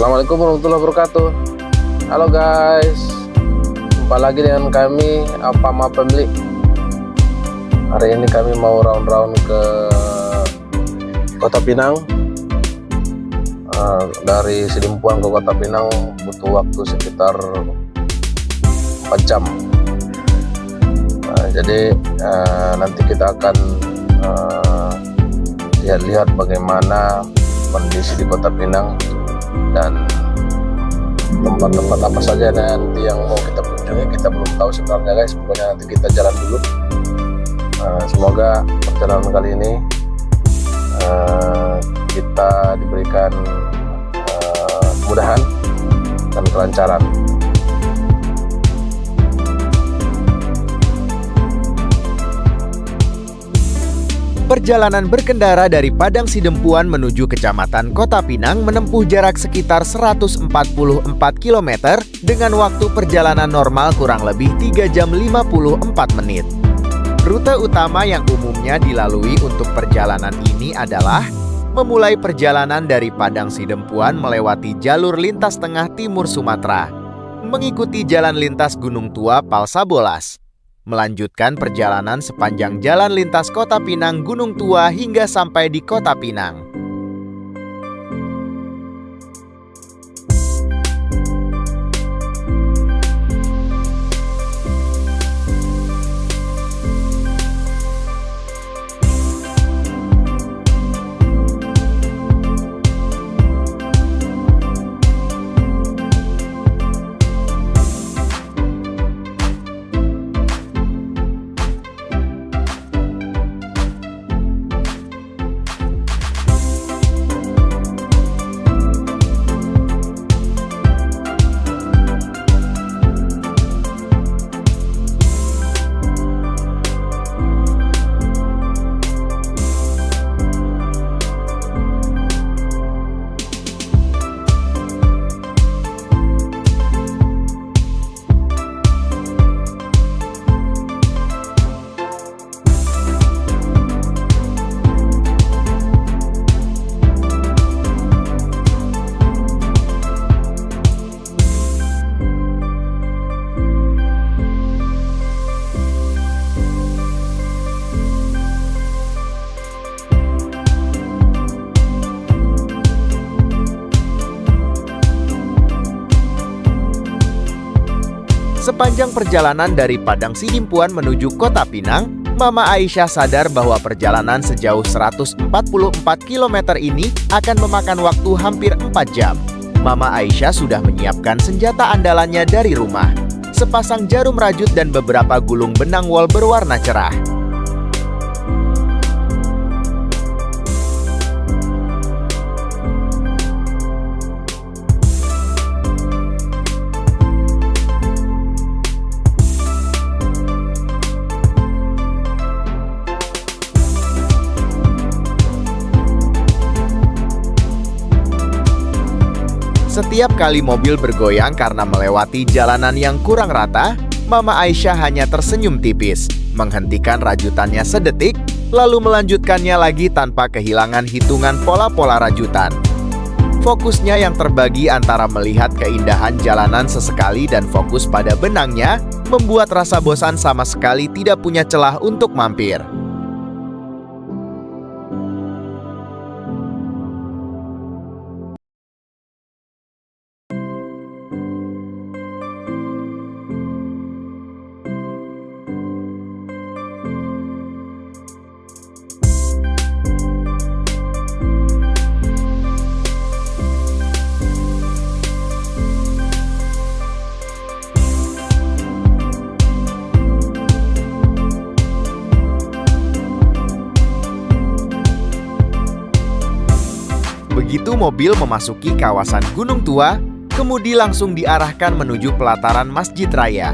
Assalamualaikum warahmatullahi wabarakatuh. Halo guys, jumpa lagi dengan kami Apama Family. Hari ini kami mau round-round ke Kota Pinang. Dari Sidimpuan ke Kota Pinang butuh waktu sekitar 4 jam. Jadi nanti kita akan lihat-lihat bagaimana kondisi di Kota Pinang dan tempat-tempat apa saja nanti yang mau kita kunjungi. Kita belum tahu sebenarnya guys, pokoknya nanti kita jalan dulu. Semoga perjalanan kali ini kita diberikan kemudahan dan kelancaran. Perjalanan berkendara dari Padang Sidempuan menuju Kecamatan Kota Pinang menempuh jarak sekitar 144 km dengan waktu perjalanan normal kurang lebih 3 jam 54 menit. Rute utama yang umumnya dilalui untuk perjalanan ini adalah memulai perjalanan dari Padang Sidempuan melewati jalur lintas tengah timur Sumatera, mengikuti jalan lintas Gunung Tua Palsabolas, melanjutkan perjalanan sepanjang jalan lintas Kota Pinang Gunung Tua hingga sampai di Kota Pinang. Sepanjang perjalanan dari Padang Sidimpuan menuju Kota Pinang, Mama Aisyah sadar bahwa perjalanan sejauh 144 km ini akan memakan waktu hampir 4 jam. Mama Aisyah sudah menyiapkan senjata andalannya dari rumah, sepasang jarum rajut dan beberapa gulung benang wol berwarna cerah. Setiap kali mobil bergoyang karena melewati jalanan yang kurang rata, Mama Aisyah hanya tersenyum tipis, menghentikan rajutannya sedetik, lalu melanjutkannya lagi tanpa kehilangan hitungan pola-pola rajutan. Fokusnya yang terbagi antara melihat keindahan jalanan sesekali dan fokus pada benangnya, membuat rasa bosan sama sekali tidak punya celah untuk mampir. Begitu mobil memasuki kawasan Gunung Tua, kemudi langsung diarahkan menuju pelataran Masjid Raya.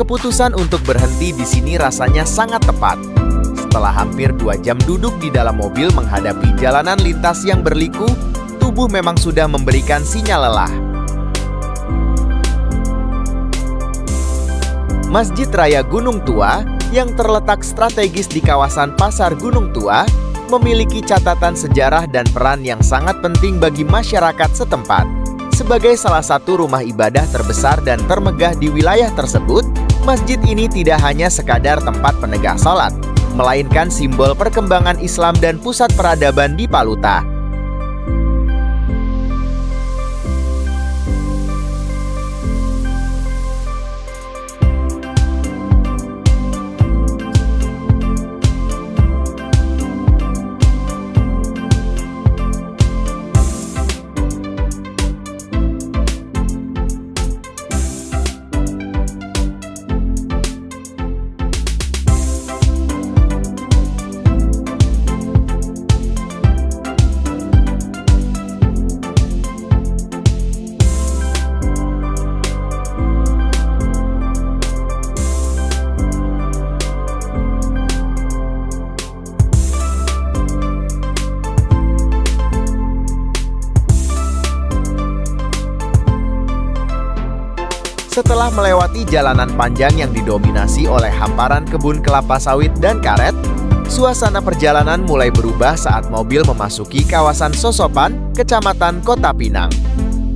Keputusan untuk berhenti di sini rasanya sangat tepat. Setelah hampir 2 jam duduk di dalam mobil menghadapi jalanan lintas yang berliku, tubuh memang sudah memberikan sinyal lelah. Masjid Raya Gunung Tua yang terletak strategis di kawasan Pasar Gunung Tua memiliki catatan sejarah dan peran yang sangat penting bagi masyarakat setempat. Sebagai salah satu rumah ibadah terbesar dan termegah di wilayah tersebut, masjid ini tidak hanya sekadar tempat penegak sholat, melainkan simbol perkembangan Islam dan pusat peradaban di Paluta. Setelah melewati jalanan panjang yang didominasi oleh hamparan kebun kelapa sawit dan karet, suasana perjalanan mulai berubah saat mobil memasuki kawasan Sosopan, Kecamatan Kota Pinang.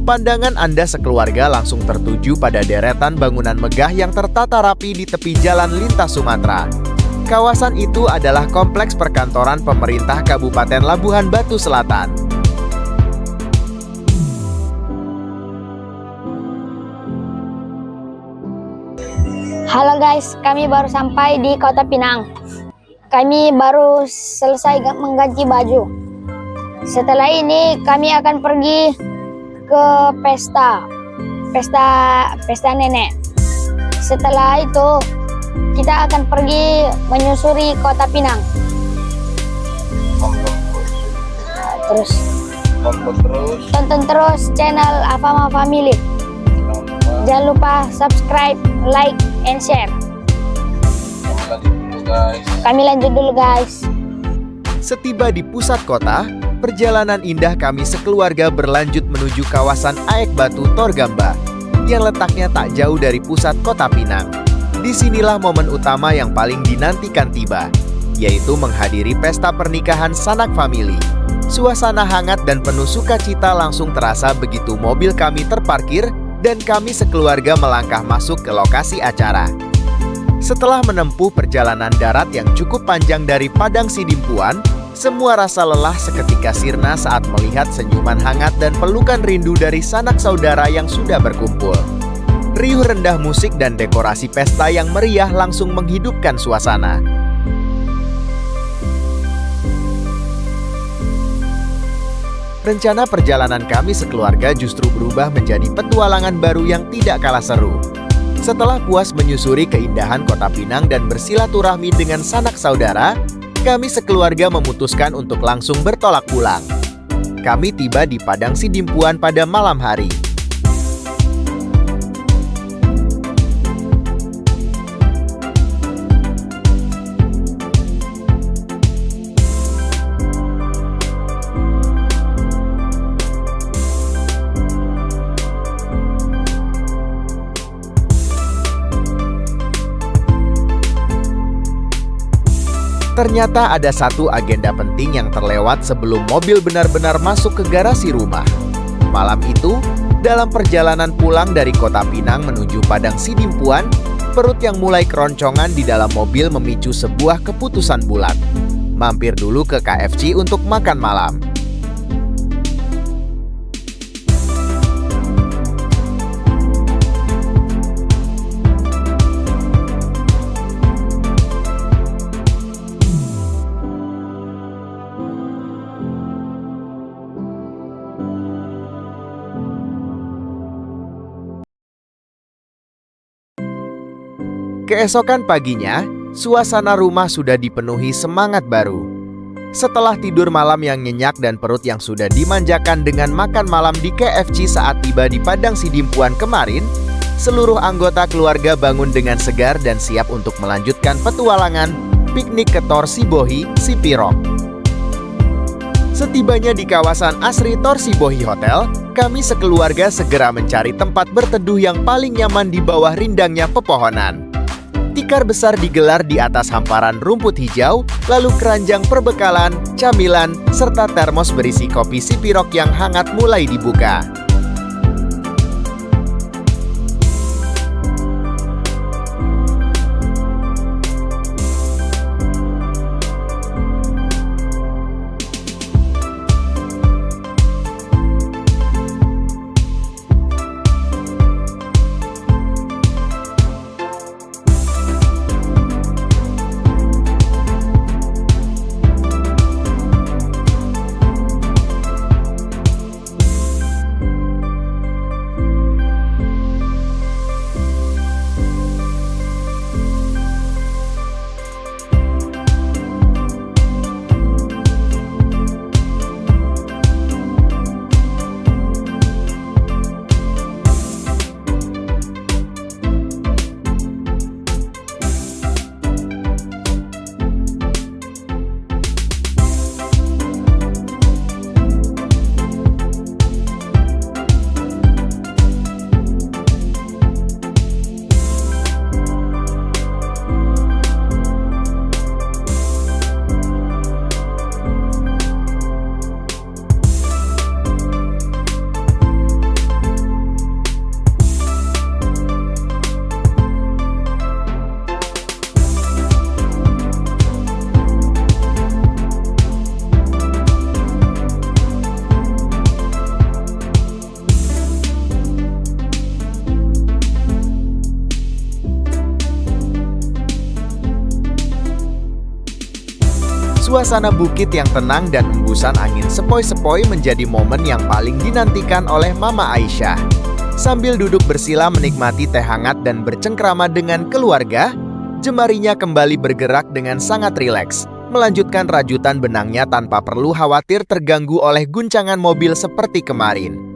Pandangan Anda sekeluarga langsung tertuju pada deretan bangunan megah yang tertata rapi di tepi jalan lintas Sumatera. Kawasan itu adalah kompleks perkantoran pemerintah Kabupaten Labuhan Batu Selatan. Halo guys, kami baru sampai di Kota Pinang. Kami baru selesai mengganti baju. Setelah ini kami akan pergi ke pesta nenek. Setelah itu kita akan pergi menyusuri Kota Pinang. Tonton terus channel Afama Family. Jangan lupa subscribe, like, and share. Kami lanjut dulu guys. Setiba di pusat kota, perjalanan indah kami sekeluarga berlanjut menuju kawasan Aek Batu Torgamba yang letaknya tak jauh dari pusat Kota Pinang. Disinilah momen utama yang paling dinantikan tiba, yaitu menghadiri pesta pernikahan sanak famili. Suasana hangat dan penuh sukacita langsung terasa begitu mobil kami terparkir dan kami sekeluarga melangkah masuk ke lokasi acara. Setelah menempuh perjalanan darat yang cukup panjang dari Padang Sidimpuan, semua rasa lelah seketika sirna saat melihat senyuman hangat dan pelukan rindu dari sanak saudara yang sudah berkumpul. Riuh rendah musik dan dekorasi pesta yang meriah langsung menghidupkan suasana. Rencana perjalanan kami sekeluarga justru berubah menjadi petualangan baru yang tidak kalah seru. Setelah puas menyusuri keindahan Kota Pinang dan bersilaturahmi dengan sanak saudara, kami sekeluarga memutuskan untuk langsung bertolak pulang. Kami tiba di Padang Sidimpuan pada malam hari. Ternyata ada satu agenda penting yang terlewat sebelum mobil benar-benar masuk ke garasi rumah. Malam itu, dalam perjalanan pulang dari Kota Pinang menuju Padang Sidimpuan, perut yang mulai keroncongan di dalam mobil memicu sebuah keputusan bulat. Mampir dulu ke KFC untuk makan malam. Keesokan paginya, suasana rumah sudah dipenuhi semangat baru. Setelah tidur malam yang nyenyak dan perut yang sudah dimanjakan dengan makan malam di KFC saat tiba di Padang Sidimpuan kemarin, seluruh anggota keluarga bangun dengan segar dan siap untuk melanjutkan petualangan piknik ke Tor Sibohi, Sipirok. Setibanya di kawasan asri Tor Sibohi Hotel, kami sekeluarga segera mencari tempat berteduh yang paling nyaman di bawah rindangnya pepohonan. Tikar besar digelar di atas hamparan rumput hijau, lalu keranjang perbekalan, camilan, serta termos berisi kopi Sipirok yang hangat mulai dibuka. Suasana bukit yang tenang dan embusan angin sepoi-sepoi menjadi momen yang paling dinantikan oleh Mama Aisyah. Sambil duduk bersila menikmati teh hangat dan bercengkrama dengan keluarga, jemarinya kembali bergerak dengan sangat rileks, melanjutkan rajutan benangnya tanpa perlu khawatir terganggu oleh guncangan mobil seperti kemarin.